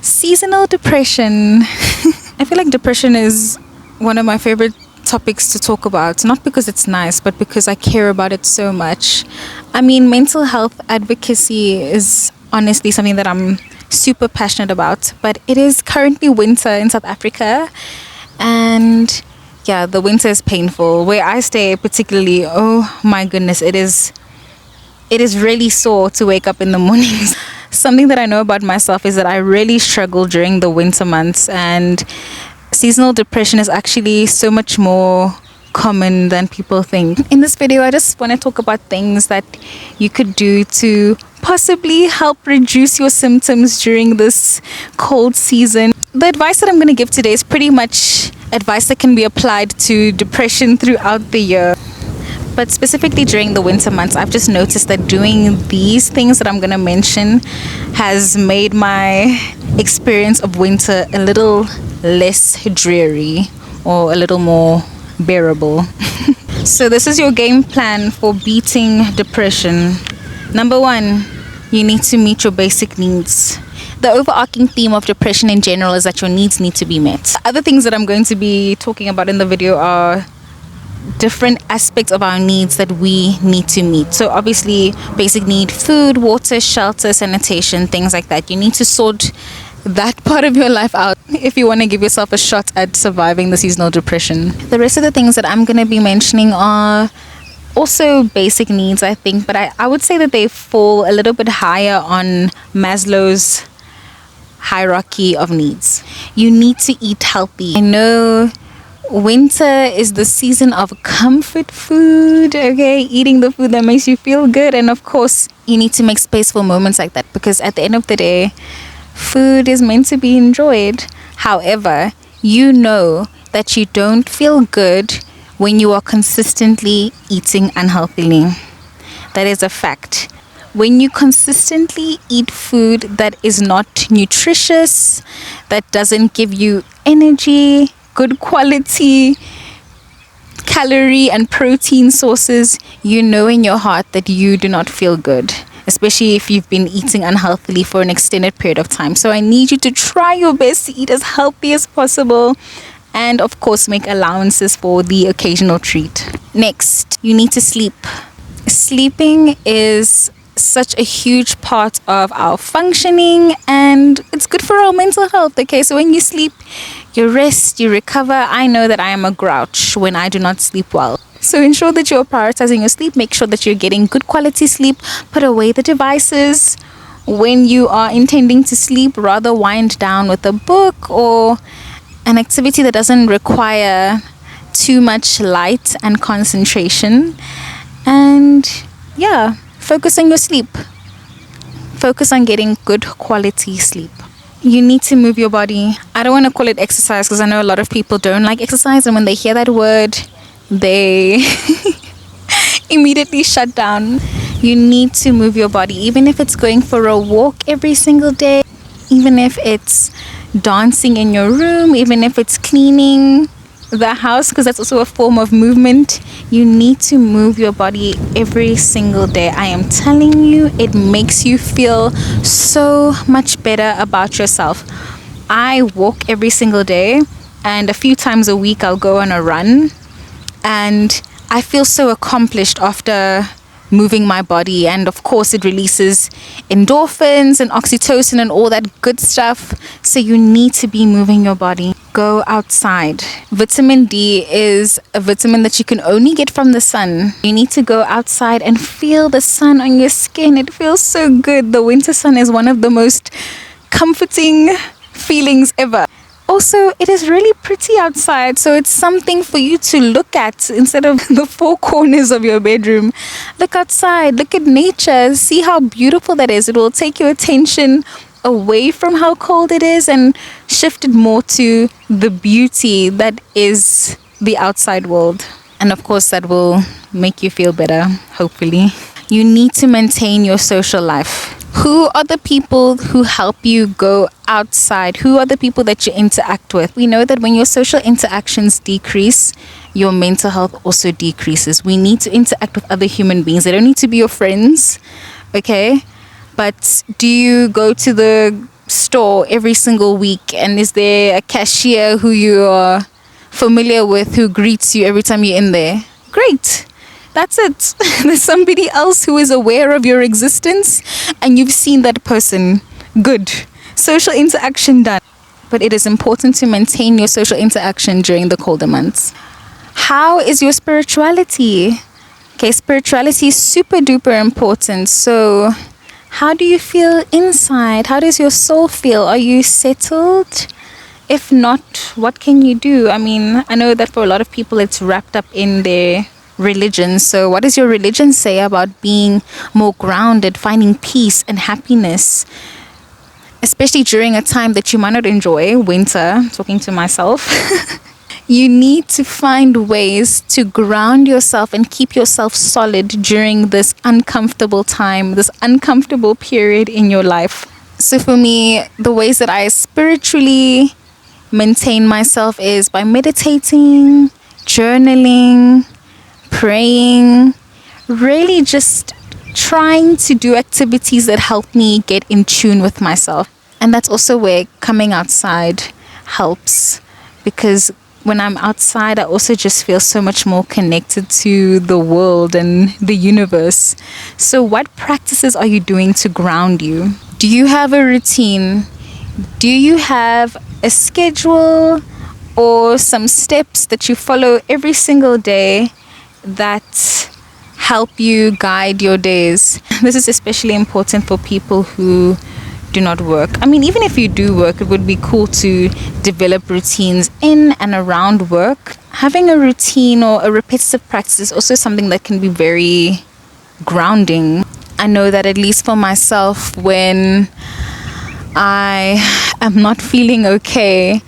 Seasonal depression. I feel like depression is one of my favorite topics to talk about, not because it's nice, but because I care about it so much. I mean, mental health advocacy is honestly something that I'm super passionate about, but it is currently winter in South Africa, and yeah, the winter is painful. Where I stay particularly, oh my goodness, it is really sore to wake up in the mornings. Something that I know about myself is that I really struggle during the winter months, and seasonal depression is actually so much more common than people think. In this video, I just want to talk about things that you could do to possibly help reduce your symptoms during this cold season. The advice that I'm going to give today is pretty much advice that can be applied to depression throughout the year. But specifically during the winter months, I've just noticed that doing these things that I'm going to mention has made my experience of winter a little less dreary or a little more bearable. So this is your game plan for beating depression. Number 1, you need to meet your basic needs. The overarching theme of depression in general is that your needs need to be met. Other things that I'm going to be talking about in the video are different aspects of our needs that we need to meet. So obviously, basic need: food, water, shelter, sanitation, things like that. You need to sort that part of your life out if you want to give yourself a shot at surviving the seasonal depression. The rest of the things that I'm going to be mentioning are also basic needs, I think, but I would say that they fall a little bit higher on Maslow's hierarchy of needs. You need to eat healthy. I know winter is the season of comfort food, okay? Eating the food that makes you feel good. And of course, you need to make space for moments like that, because at the end of the day, food is meant to be enjoyed. However, you know that you don't feel good when you are consistently eating unhealthily. That is a fact. When you consistently eat food that is not nutritious, that doesn't give you energy, good quality calorie and protein sources, you know in your heart that you do not feel good, especially if you've been eating unhealthily for an extended period of time. So I need you to try your best to eat as healthy as possible, and of course make allowances for the occasional treat. Next, you need to sleep. Sleeping is such a huge part of our functioning, and it's good for our mental health, okay? So when you sleep, you rest, you recover. I know that I am a grouch when I do not sleep well. So ensure that you're prioritizing your sleep. Make sure that you're getting good quality sleep. Put away the devices. When you are intending to sleep, rather wind down with a book or an activity that doesn't require too much light and concentration. And yeah, focus on your sleep. Focus on getting good quality sleep. You need to move your body. I don't want to call it exercise because I know a lot of people don't like exercise, and when they hear that word, they immediately shut down. You need to move your body, even if it's going for a walk every single day, even if it's dancing in your room, even if it's cleaning the house, because that's also a form of movement. You need to move your body every single day. I am telling you, it makes you feel so much better about yourself. I walk every single day, and a few times a week I'll go on a run, and I feel so accomplished after moving my body. And of course, it releases endorphins and oxytocin and all that good stuff. So you need to be moving your body. Go outside. Vitamin D is a vitamin that you can only get from the sun. You need to go outside and feel the sun on your skin. It feels so good. The winter sun is one of the most comforting feelings ever. Also, it is really pretty outside, so it's something for you to look at instead of the four corners of your bedroom. Look outside, look at nature, see how beautiful that is. It will take your attention away from how cold it is and shift it more to the beauty that is the outside world. And of course, that will make you feel better, hopefully. You need to maintain your social life. Who are the people who help you go outside? Who are the people that you interact with? We know that when your social interactions decrease, your mental health also decreases. We need to interact with other human beings. They don't need to be your friends, okay? But do you go to the store every single week, and is there a cashier who you are familiar with who greets you every time you're in there? Great. That's it. There's somebody else who is aware of your existence and you've seen that person. Good. Social interaction done. But it is important to maintain your social interaction during the colder months. How is your spirituality? Okay, spirituality is super duper important. So, how do you feel inside? How does your soul feel? Are you settled? If not, what can you do? I mean, I know that for a lot of people it's wrapped up in their religion. So, what does your religion say about being more grounded, finding peace and happiness? Especially during a time that you might not enjoy, winter, talking to myself. You need to find ways to ground yourself and keep yourself solid during this uncomfortable time, this uncomfortable period in your life. So for me, the ways that I spiritually maintain myself is by meditating, journaling, praying, really just trying to do activities that help me get in tune with myself. And that's also where coming outside helps, because when I'm outside, I also just feel so much more connected to the world and the universe. So what practices are you doing to ground you? Do you have a routine? Do you have a schedule or some steps that you follow every single day that help you guide your days? This is especially important for people who do not work. I mean, even if you do work, it would be cool to develop routines in and around work. Having a routine or a repetitive practice is also something that can be very grounding. I know that at least for myself, when I am not feeling okay,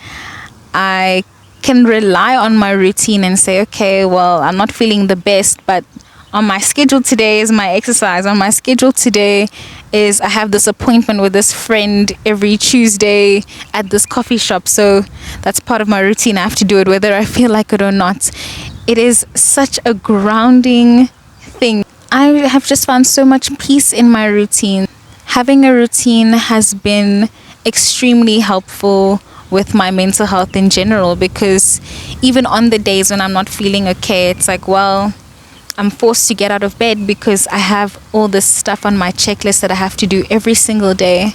I can rely on my routine and say, okay, well, I'm not feeling the best, but on my schedule today is my exercise. On my schedule today is I have this appointment with this friend every Tuesday at this coffee shop. So that's part of my routine. I have to do it whether I feel like it or not. It is such a grounding thing. I have just found so much peace in my routine. Having a routine has been extremely helpful with my mental health in general, because even on the days when I'm not feeling okay, it's like, well, I'm forced to get out of bed because I have all this stuff on my checklist that I have to do every single day.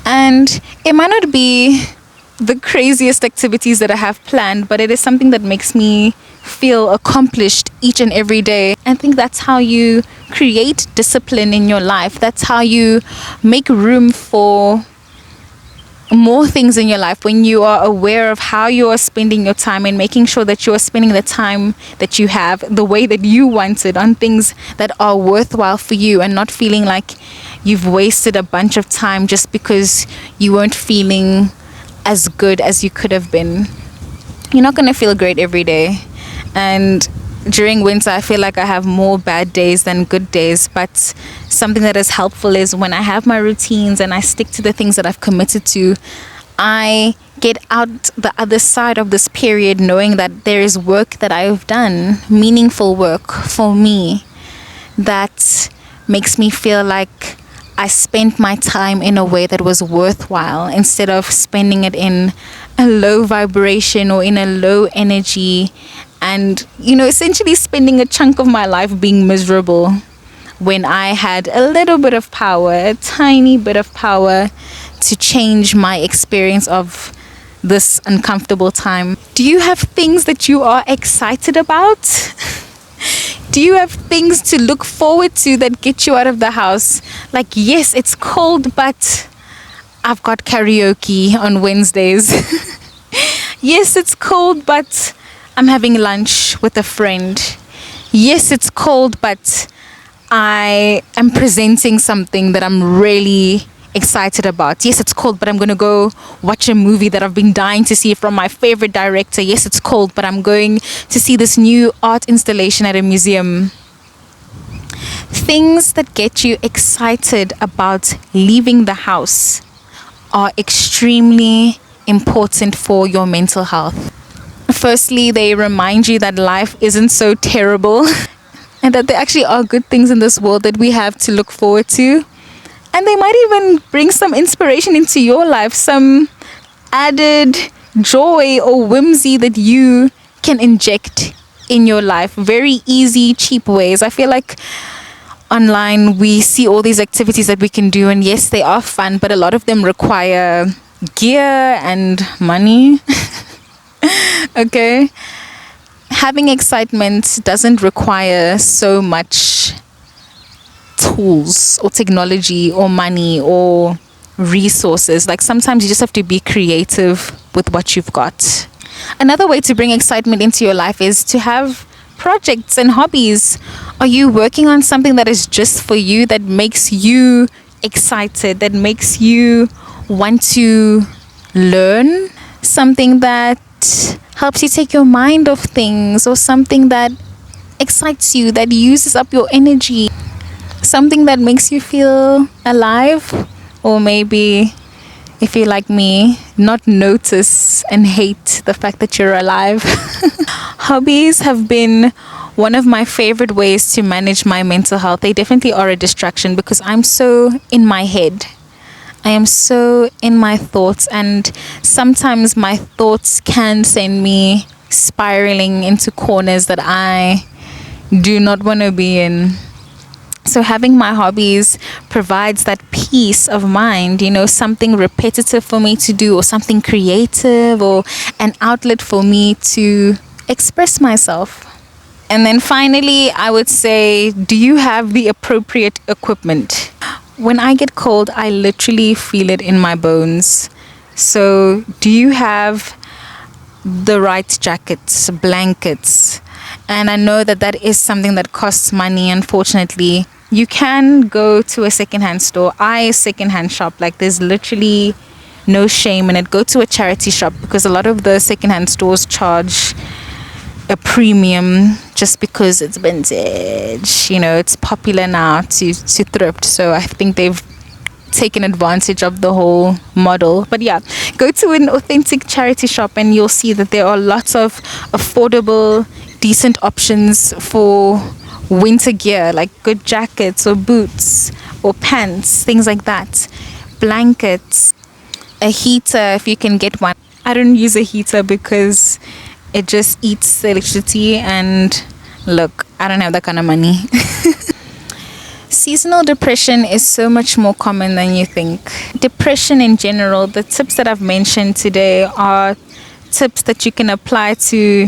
And it might not be the craziest activities that I have planned, but it is something that makes me feel accomplished each and every day. I think that's how you create discipline in your life. That's how you make room for more things in your life, when you are aware of how you are spending your time and making sure that you are spending the time that you have the way that you want it, on things that are worthwhile for you, and not feeling like you've wasted a bunch of time just because you weren't feeling as good as you could have been. You're not going to feel great every day, and during winter I feel like I have more bad days than good days. But something that is helpful is when I have my routines and I stick to the things that I've committed to, I get out the other side of this period knowing that there is work that I've done, meaningful work for me, that makes me feel like I spent my time in a way that was worthwhile, instead of spending it in a low vibration or in a low energy, and essentially spending a chunk of my life being miserable, when I had a little bit of power, a tiny bit of power, to change my experience of this uncomfortable time. Do you have things that you are excited about? Do you have things to look forward to that get you out of the house? Like, yes, it's cold, but I've got karaoke on Wednesdays. Yes, it's cold, but I'm having lunch with a friend. Yes, it's cold, but I am presenting something that I'm really excited about. Yes, it's cold, but I'm going to go watch a movie that I've been dying to see from my favorite director. Yes, it's cold, but I'm going to see this new art installation at a museum. Things that get you excited about leaving the house are extremely important for your mental health. Firstly, they remind you that life isn't so terrible and that there actually are good things in this world that we have to look forward to. And they might even bring some inspiration into your life, some added joy or whimsy that you can inject in your life. Very easy, cheap ways. I feel like online we see all these activities that we can do, and yes, they are fun, but a lot of them require gear and money. Okay. Having excitement doesn't require so much tools or technology or money or resources. Like sometimes you just have to be creative with what you've got. Another way to bring excitement into your life is to have projects and hobbies. Are you working on something that is just for you, that makes you excited, that makes you want to learn? Something that helps you take your mind off things, or something that excites you, that uses up your energy, something that makes you feel alive. Or maybe, if you're like me, not notice and hate the fact that you're alive. Hobbies have been one of my favorite ways to manage my mental health. They definitely are a distraction because I'm so in my head. I am so in my thoughts, and sometimes my thoughts can send me spiraling into corners that I do not want to be in. So having my hobbies provides that peace of mind, something repetitive for me to do, or something creative, or an outlet for me to express myself. And then finally, I would say, do you have the appropriate equipment? When I get cold, I literally feel it in my bones. So do you have the right jackets, blankets? And I know that that is something that costs money, unfortunately. You can go to a secondhand store. I secondhand shop. Like, there's literally no shame in it. Go to a charity shop, because a lot of the secondhand stores charge a premium just because it's vintage. It's popular now to thrift. So I think they've taken advantage of the whole model. But yeah, go to an authentic charity shop and you'll see that there are lots of affordable, decent options for winter gear, like good jackets or boots or pants, things like that. Blankets, a heater if you can get one. I don't use a heater because it just eats electricity, and look, I don't have that kind of money. Seasonal depression is so much more common than you think. Depression in general, the tips that I've mentioned today are tips that you can apply to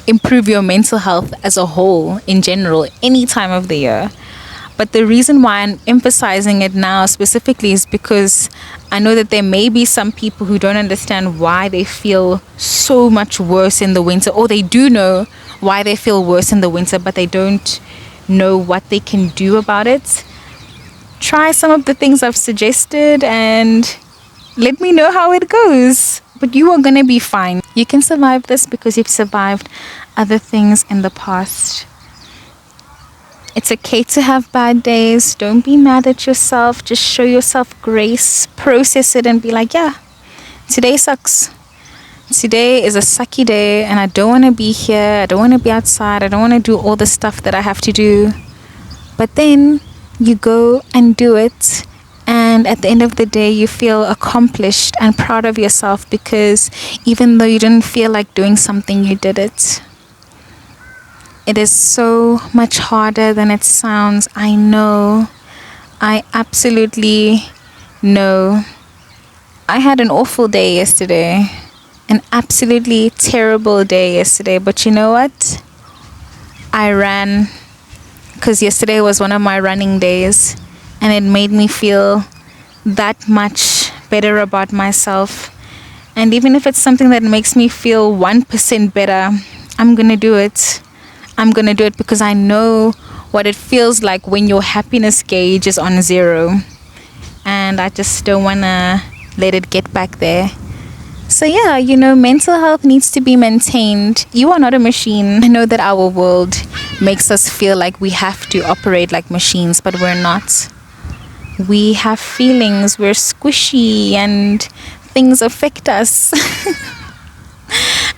improve your mental health as a whole in general, any time of the year. But the reason why I'm emphasizing it now specifically is because I know that there may be some people who don't understand why they feel so much worse in the winter, or they do know why they feel worse in the winter, but they don't know what they can do about it. Try some of the things I've suggested and let me know how it goes. But you are going to be fine. You can survive this because you've survived other things in the past. It's okay to have bad days. Don't be mad at yourself. Just show yourself grace. Process it and be like, yeah, today sucks. Today is a sucky day and I don't want to be here. I don't want to be outside. I don't want to do all the stuff that I have to do. But then you go and do it. And at the end of the day, you feel accomplished and proud of yourself, because even though you didn't feel like doing something, you did it. It is so much harder than it sounds. I know. I absolutely know. I had an awful day yesterday. An absolutely terrible day yesterday. But you know what? I ran, because yesterday was one of my running days. And it made me feel that much better about myself. And even if it's something that makes me feel 1% better, I'm going to do it. I'm going to do it because I know what it feels like when your happiness gauge is on 0. And I just don't want to let it get back there. So yeah, mental health needs to be maintained. You are not a machine. I know that our world makes us feel like we have to operate like machines, but we're not. We have feelings, we're squishy, and things affect us.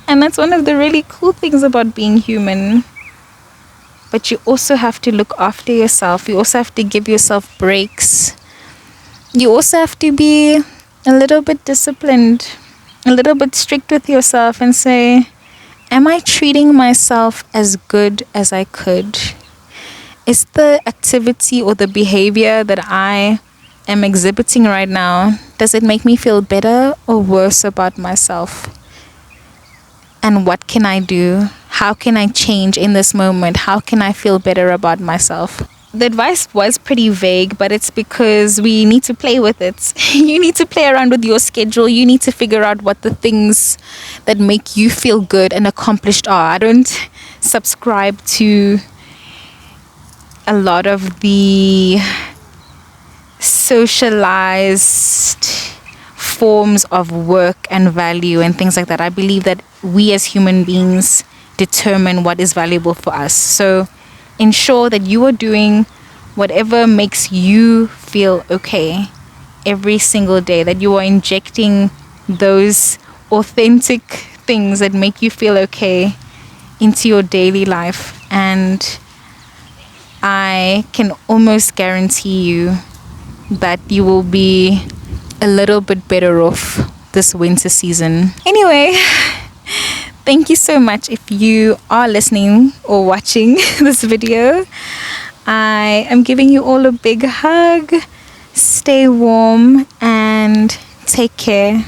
And that's one of the really cool things about being human. But you also have to look after yourself. You also have to give yourself breaks You also have to be a little bit disciplined, a little bit strict with yourself and say, am I treating myself as good as I could? Is the activity or the behavior that I am exhibiting right now, does it make me feel better or worse about myself? And what can I do? How can I change in this moment? How can I feel better about myself? The advice was pretty vague, but it's because we need to play with it. You need to play around with your schedule. You need to figure out what the things that make you feel good and accomplished are. I don't subscribe to a lot of the socialized forms of work and value and things like that. I believe that we as human beings determine what is valuable for us. So ensure that you are doing whatever makes you feel okay every single day, that you are injecting those authentic things that make you feel okay into your daily life. And I can almost guarantee you that you will be a little bit better off this winter season. Anyway, thank you so much if you are listening or watching this video. I am giving you all a big hug. Stay warm and take care.